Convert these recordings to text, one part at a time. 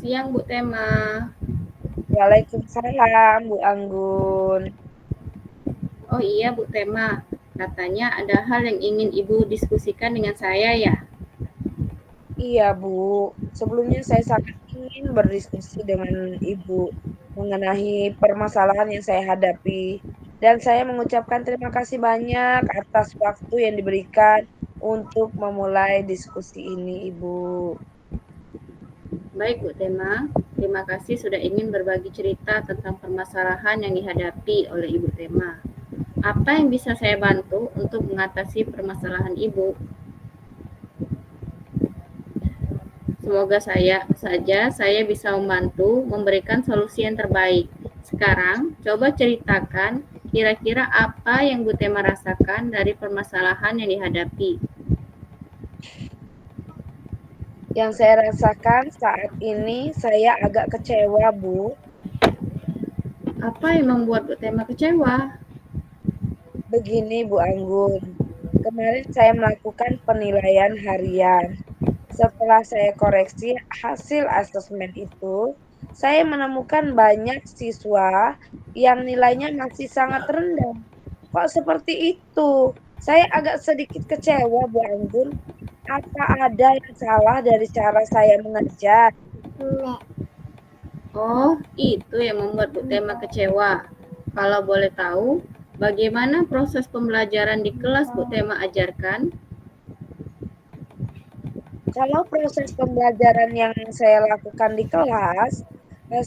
siang, Bu Tema. Waalaikumsalam, Bu Anggun. Oh iya, Bu Tema. Katanya ada hal yang ingin Ibu diskusikan dengan saya ya? Iya, Bu. Sebelumnya saya sangat ingin berdiskusi dengan Ibu mengenai permasalahan yang saya hadapi. Dan saya mengucapkan terima kasih banyak atas waktu yang diberikan untuk memulai diskusi ini, Ibu. Baik, Bu Tema. Terima kasih sudah ingin berbagi cerita tentang permasalahan yang dihadapi oleh Ibu Tema. Apa yang bisa saya bantu untuk mengatasi permasalahan Ibu? Semoga saya bisa membantu memberikan solusi yang terbaik. Sekarang, coba ceritakan kira-kira apa yang Bu Tema rasakan dari permasalahan yang dihadapi. Yang saya rasakan saat ini, saya agak kecewa, Bu. Apa yang membuat Bu Tema kecewa? Begini, Bu Anggun. Kemarin saya melakukan penilaian harian. Setelah saya koreksi hasil asesmen itu, saya menemukan banyak siswa yang nilainya masih sangat rendah. Kok seperti itu? Saya agak sedikit kecewa, Bu Anggun. Apa ada yang salah dari cara saya mengajar? Oh, itu yang membuat Bu Tema kecewa. Kalau boleh tahu, bagaimana proses pembelajaran di kelas Bu Tema ajarkan? Kalau proses pembelajaran yang saya lakukan di kelas,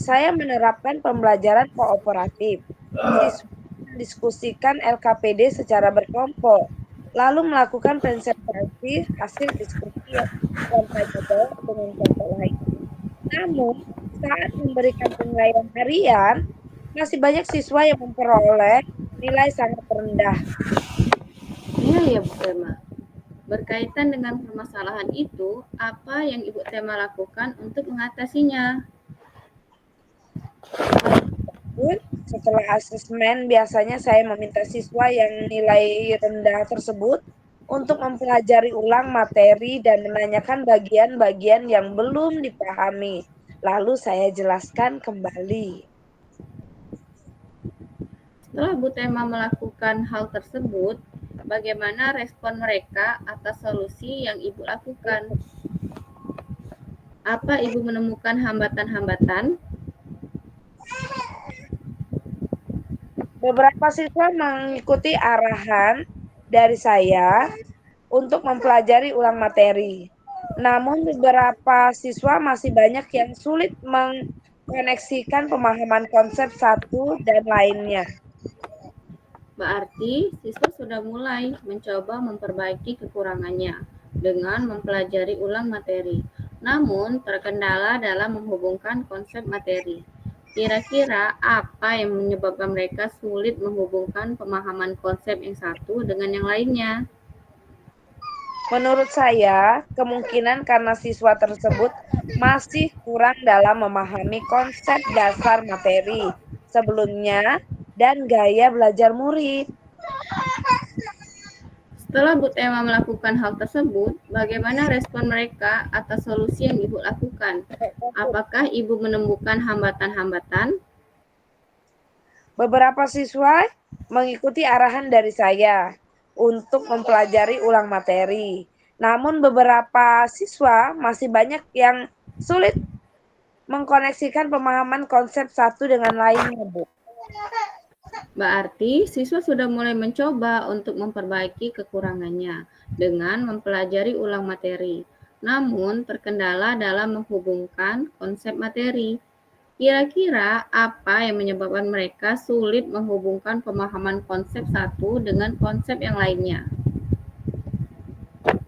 saya menerapkan pembelajaran kooperatif. Siswa mendiskusikan LKPD secara berkelompok, lalu melakukan presentasi hasil diskusi dan tanya jawab dengan kelompok lain. Namun, saat memberikan penilaian harian, masih banyak siswa yang memperoleh nilai sangat rendah. Iya ya Bu Tema. Berkaitan dengan permasalahan itu, apa yang Ibu Tema lakukan untuk mengatasinya? Pun, setelah asesmen, biasanya saya meminta siswa yang nilai rendah tersebut untuk mempelajari ulang materi dan menanyakan bagian-bagian yang belum dipahami. Lalu saya jelaskan kembali. Setelah Bu Tema melakukan hal tersebut, bagaimana respon mereka atas solusi yang Ibu lakukan? Apa Ibu menemukan hambatan-hambatan? Beberapa siswa mengikuti arahan dari saya untuk mempelajari ulang materi. Namun beberapa siswa masih banyak yang sulit mengkoneksikan pemahaman konsep satu dan lainnya. Berarti siswa sudah mulai mencoba memperbaiki kekurangannya dengan mempelajari ulang materi, namun terkendala dalam menghubungkan konsep materi. Kira-kira apa yang menyebabkan mereka sulit menghubungkan pemahaman konsep yang satu dengan yang lainnya? Menurut saya, kemungkinan karena siswa tersebut masih kurang dalam memahami konsep dasar materi sebelumnya dan gaya belajar murid. Setelah Bu Tema melakukan hal tersebut, bagaimana respon mereka atas solusi yang Ibu lakukan? Apakah Ibu menemukan hambatan-hambatan? Beberapa siswa mengikuti arahan dari saya untuk mempelajari ulang materi. Namun beberapa siswa masih banyak yang sulit mengkoneksikan pemahaman konsep satu dengan lainnya, Bu. Berarti siswa sudah mulai mencoba untuk memperbaiki kekurangannya dengan mempelajari ulang materi, namun terkendala dalam menghubungkan konsep materi. Kira-kira apa yang menyebabkan mereka sulit menghubungkan pemahaman konsep satu dengan konsep yang lainnya?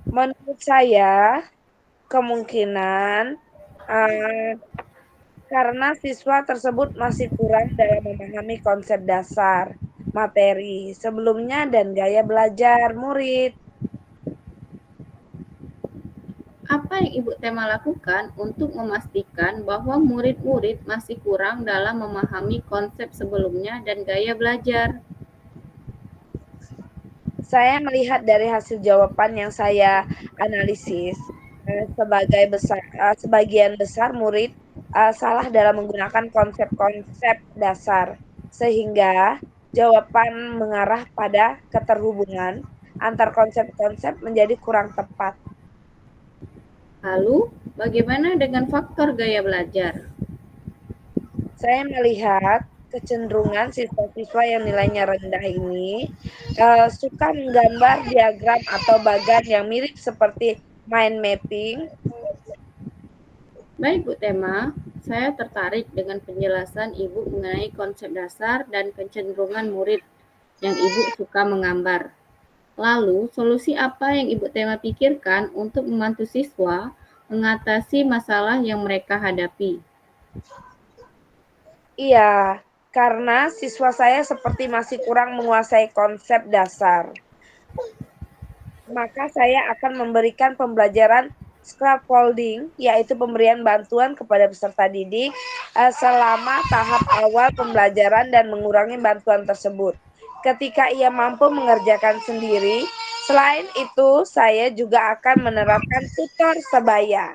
Menurut saya, kemungkinan karena siswa tersebut masih kurang dalam memahami konsep dasar materi sebelumnya dan gaya belajar murid. Apa yang Ibu Tema lakukan untuk memastikan bahwa murid-murid masih kurang dalam memahami konsep sebelumnya dan gaya belajar? Saya melihat dari hasil jawaban yang saya analisis, sebagian besar murid salah dalam menggunakan konsep-konsep dasar, sehingga jawaban mengarah pada keterhubungan antar konsep-konsep menjadi kurang tepat. Lalu, bagaimana dengan faktor gaya belajar? Saya melihat kecenderungan siswa-siswa yang nilainya rendah ini suka menggambar diagram atau bagan yang mirip seperti mind mapping. Baik Bu Tema, saya tertarik dengan penjelasan Ibu mengenai konsep dasar dan kecenderungan murid yang Ibu suka menggambar. Lalu, solusi apa yang Ibu Tema pikirkan untuk membantu siswa mengatasi masalah yang mereka hadapi? Iya, karena siswa saya seperti masih kurang menguasai konsep dasar. Maka saya akan memberikan pembelajaran scaffolding, yaitu pemberian bantuan kepada peserta didik selama tahap awal pembelajaran dan mengurangi bantuan tersebut. Ketika ia mampu mengerjakan sendiri, selain itu saya juga akan menerapkan tutor sebaya.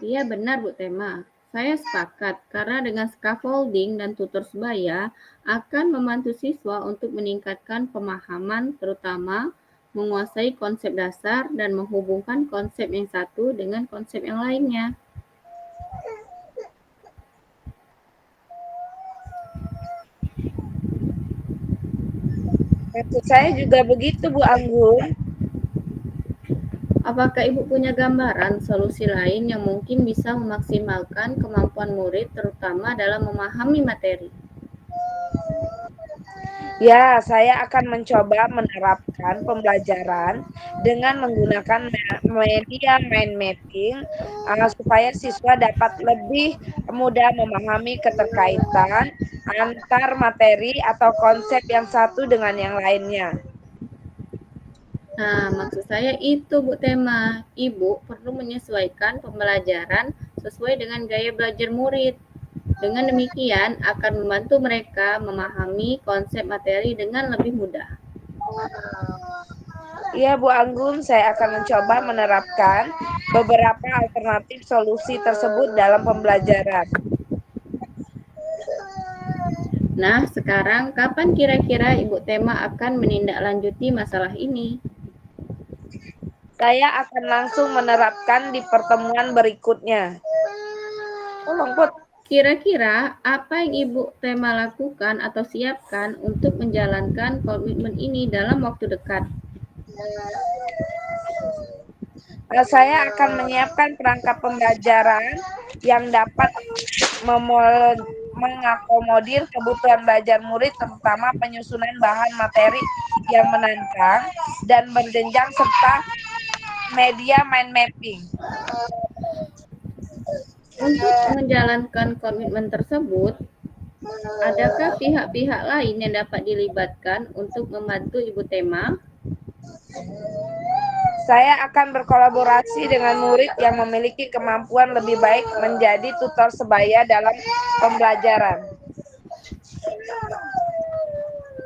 Iya benar Bu Tema, saya sepakat karena dengan scaffolding dan tutor sebaya akan membantu siswa untuk meningkatkan pemahaman terutama menguasai konsep dasar dan menghubungkan konsep yang satu dengan konsep yang lainnya. Maksud saya juga begitu, Bu Anggun. Apakah Ibu punya gambaran solusi lain yang mungkin bisa memaksimalkan kemampuan murid terutama dalam memahami materi? Ya, saya akan mencoba menerapkan pembelajaran dengan menggunakan media mind mapping supaya siswa dapat lebih mudah memahami keterkaitan antar materi atau konsep yang satu dengan yang lainnya. Nah, maksud saya itu Bu Tema. Ibu perlu menyesuaikan pembelajaran sesuai dengan gaya belajar murid. Dengan demikian akan membantu mereka memahami konsep materi dengan lebih mudah. Iya, Bu Anggun, saya akan mencoba menerapkan beberapa alternatif solusi tersebut dalam pembelajaran. Nah, sekarang kapan kira-kira Ibu Tema akan menindaklanjuti masalah ini? Saya akan langsung menerapkan di pertemuan berikutnya. Tolong, Put. Kira-kira apa yang Ibu Tema lakukan atau siapkan untuk menjalankan komitmen ini dalam waktu dekat? Saya akan menyiapkan perangkat pembelajaran yang dapat mengakomodir kebutuhan belajar murid, terutama penyusunan bahan materi yang menantang dan berjenjang serta media mind mapping. Untuk menjalankan komitmen tersebut, adakah pihak-pihak lain yang dapat dilibatkan untuk membantu Ibu Tema? Saya akan berkolaborasi dengan murid yang memiliki kemampuan lebih baik menjadi tutor sebaya dalam pembelajaran.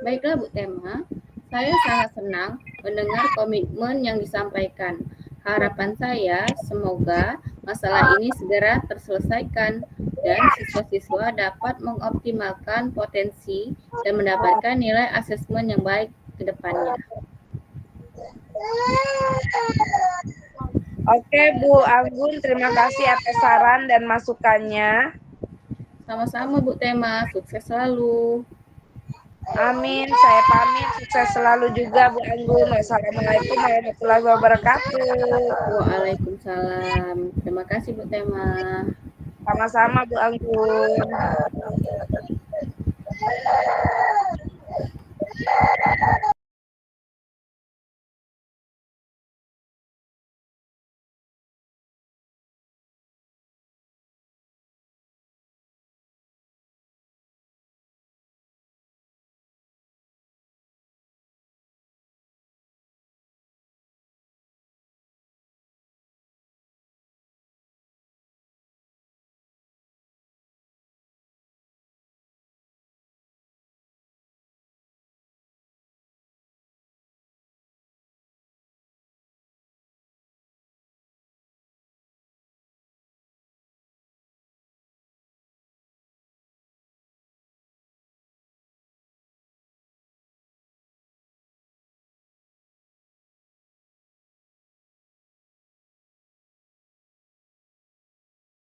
Baiklah Bu Tema, saya sangat senang mendengar komitmen yang disampaikan. Harapan saya semoga masalah ini segera terselesaikan dan siswa-siswa dapat mengoptimalkan potensi dan mendapatkan nilai asesmen yang baik ke depannya. Oke, Bu Anggun, terima kasih atas saran dan masukannya. Sama-sama Bu Tema, sukses selalu. Amin, saya pamit. Sukses selalu juga, Bu Anggun. Wassalamualaikum warahmatullahi wabarakatuh. Waalaikumsalam. Terima kasih Bu Tema. Sama-sama, Bu Anggun.